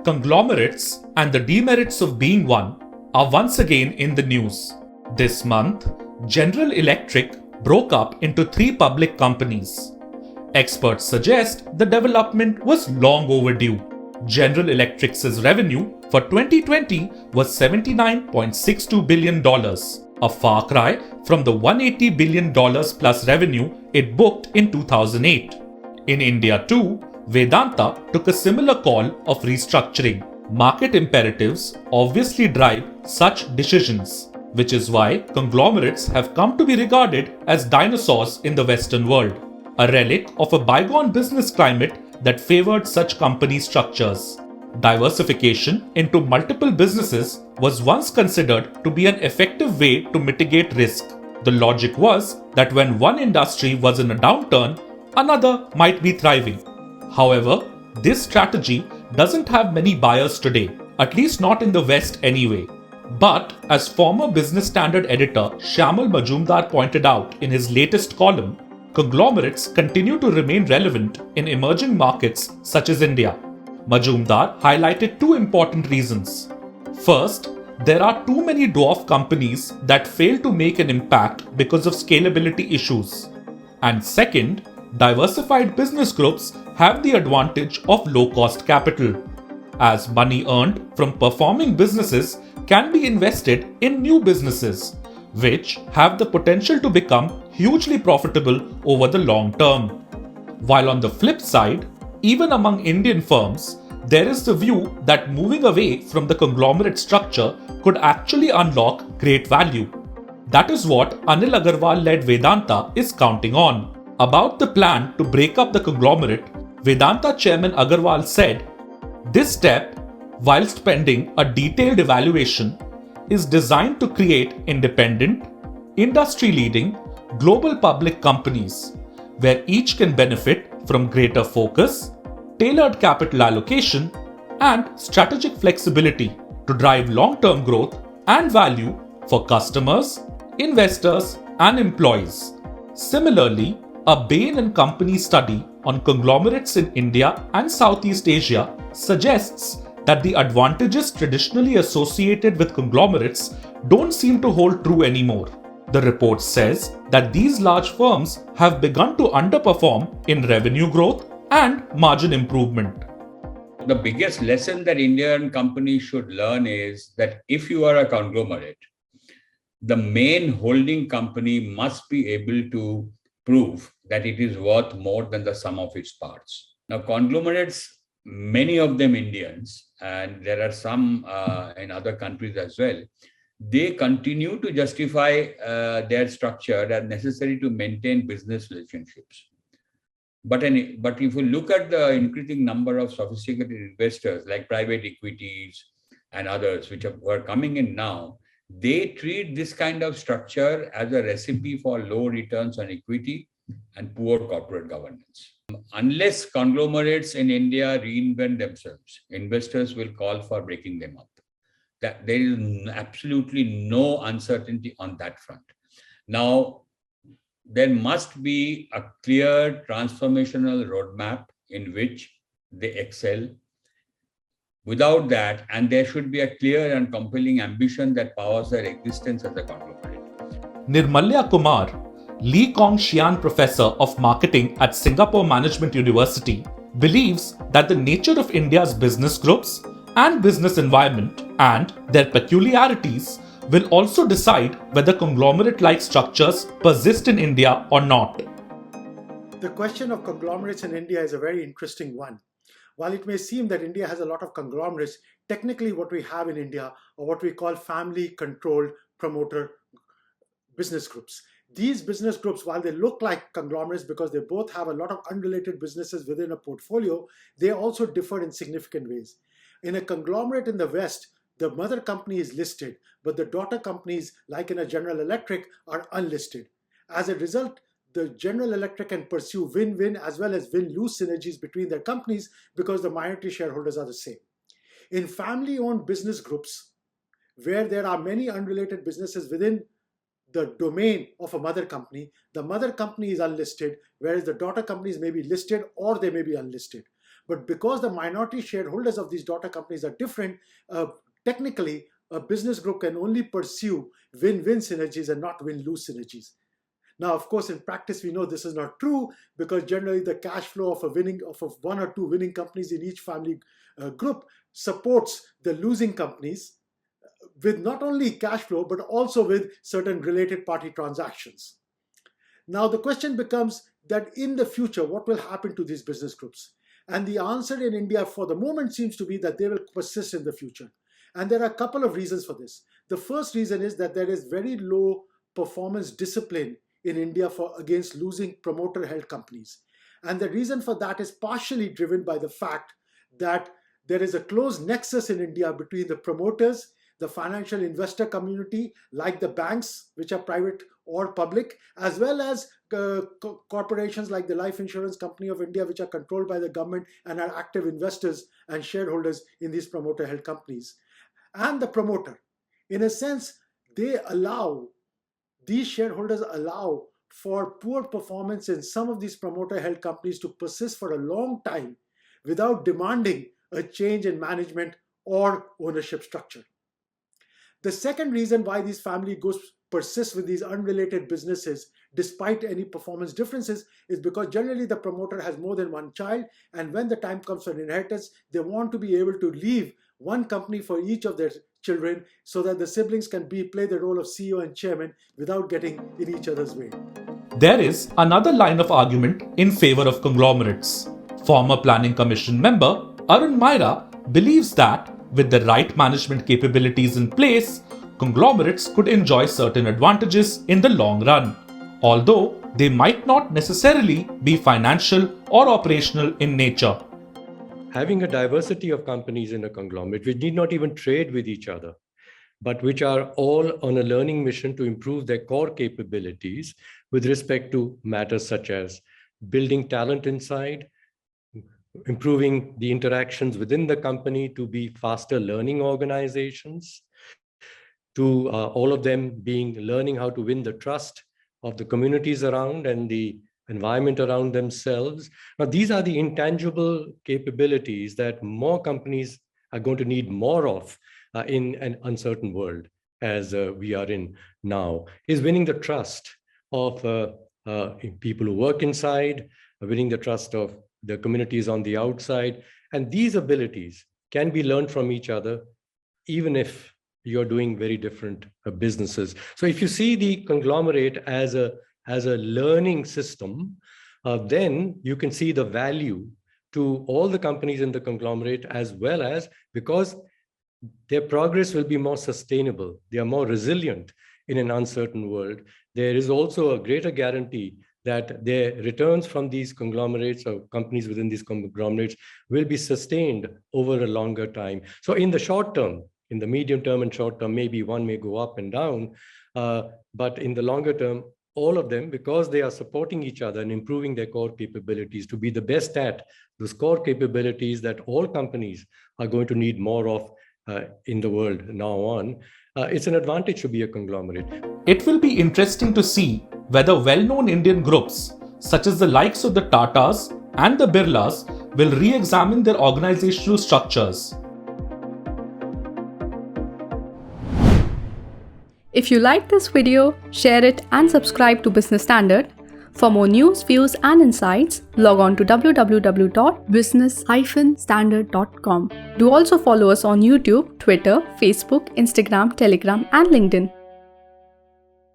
Conglomerates and the demerits of being one are once again in the news. This month, General Electric broke up into three public companies. Experts suggest the development was long overdue. General Electric's revenue for 2020 was $79.62 billion, a far cry from the $180 billion plus revenue it booked in 2008. In India too, Vedanta took a similar call of restructuring. Market imperatives obviously drive such decisions, which is why conglomerates have come to be regarded as dinosaurs in the Western world, a relic of a bygone business climate that favored such company structures. Diversification into multiple businesses was once considered to be an effective way to mitigate risk. The logic was that when one industry was in a downturn, another might be thriving. However, this strategy doesn't have many buyers today, at least not in the West anyway. But as former Business Standard editor Shyamal Majumdar pointed out in his latest column, conglomerates continue to remain relevant in emerging markets such as India. Majumdar highlighted two important reasons. First, there are too many dwarf companies that fail to make an impact because of scalability issues. And second, diversified business groups have the advantage of low-cost capital, as money earned from performing businesses can be invested in new businesses, which have the potential to become hugely profitable over the long term. While on the flip side, even among Indian firms, there is the view that moving away from the conglomerate structure could actually unlock great value. That is what Anil Agarwal-led Vedanta is counting on. About the plan to break up the conglomerate, Vedanta chairman Agarwal said, "This step, whilst pending a detailed evaluation, is designed to create independent, industry-leading, global public companies, where each can benefit from greater focus, tailored capital allocation, and strategic flexibility to drive long-term growth and value for customers, investors, and employees." Similarly, a Bain & Company study on conglomerates in India and Southeast Asia suggests that the advantages traditionally associated with conglomerates don't seem to hold true anymore. The report says that these large firms have begun to underperform in revenue growth and margin improvement. The biggest lesson that Indian companies should learn is that if you are a conglomerate, the main holding company must be able to prove that it is worth more than the sum of its parts. Now, conglomerates, many of them Indians, and there are some in other countries as well, they continue to justify their structure as necessary to maintain business relationships. But if you look at the increasing number of sophisticated investors like private equities and others which are coming in now, they treat this kind of structure as a recipe for low returns on equity and poor corporate governance. Unless conglomerates in India reinvent themselves, investors will call for breaking them up. That there is absolutely no uncertainty on that front. Now, there must be a clear transformational roadmap in which they excel. Without that, and there should be a clear and compelling ambition that powers their existence as a conglomerate. Nirmalya Kumar, Lee Kong Xian Professor of Marketing at Singapore Management University, believes that the nature of India's business groups and business environment and their peculiarities will also decide whether conglomerate-like structures persist in India or not. The question of conglomerates in India is a very interesting one. While it may seem that India has a lot of conglomerates, technically what we have in India are what we call family-controlled promoter business groups. These business groups, while they look like conglomerates because they both have a lot of unrelated businesses within a portfolio, they also differ in significant ways. In a conglomerate in the West, the mother company is listed, but the daughter companies, like in a General Electric, are unlisted. As a result, the General Electric can pursue win-win as well as win-lose synergies between their companies because the minority shareholders are the same. In family-owned business groups, where there are many unrelated businesses within the domain of a mother company, the mother company is unlisted, whereas the daughter companies may be listed or they may be unlisted. But because the minority shareholders of these daughter companies are different, technically, a business group can only pursue win-win synergies and not win-lose synergies. Now, of course, in practice, we know this is not true because generally the cash flow of one or two winning companies in each family group supports the losing companies with not only cash flow, but also with certain related party transactions. Now, the question becomes that in the future, what will happen to these business groups? And the answer in India for the moment seems to be that they will persist in the future. And there are a couple of reasons for this. The first reason is that there is very low performance discipline in India against losing promoter-held companies. And the reason for that is partially driven by the fact that there is a close nexus in India between the promoters, the financial investor community, like the banks, which are private or public, as well as corporations like the Life Insurance Company of India, which are controlled by the government and are active investors and shareholders in these promoter-held companies. And the promoter, in a sense, these shareholders allow for poor performance in some of these promoter-held companies to persist for a long time without demanding a change in management or ownership structure. The second reason why these family groups persist with these unrelated businesses despite any performance differences is because generally the promoter has more than one child, and when the time comes for inheritance, they want to be able to leave one company for each of their children so that the siblings can play the role of CEO and chairman without getting in each other's way. There is another line of argument in favor of conglomerates. Former Planning Commission member Arun Maira believes that with the right management capabilities in place, conglomerates could enjoy certain advantages in the long run, although they might not necessarily be financial or operational in nature. Having a diversity of companies in a conglomerate which need not even trade with each other, but which are all on a learning mission to improve their core capabilities with respect to matters such as building talent inside, improving the interactions within the company to be faster learning organizations, to all of them learning how to win the trust of the communities around and the environment around themselves. Now, these are the intangible capabilities that more companies are going to need more of in an uncertain world as we are in now, is winning the trust of people who work inside, winning the trust of the communities on the outside. And these abilities can be learned from each other, even if you're doing very different businesses. So if you see the conglomerate as a learning system, then you can see the value to all the companies in the conglomerate, as well as because their progress will be more sustainable. They are more resilient in an uncertain world. There is also a greater guarantee that their returns from these conglomerates or companies within these conglomerates will be sustained over a longer time. So in the short term, in the medium term and short term, maybe one may go up and down, but in the longer term, all of them, because they are supporting each other and improving their core capabilities to be the best at those core capabilities that all companies are going to need more of in the world now on, it's an advantage to be a conglomerate. It will be interesting to see whether well-known Indian groups, such as the likes of the Tatas and the Birlas, will re-examine their organizational structures. If you like this video, share it and subscribe to Business Standard. For more news, views and insights, log on to www.business-standard.com. Do also follow us on YouTube, Twitter, Facebook, Instagram, Telegram and LinkedIn.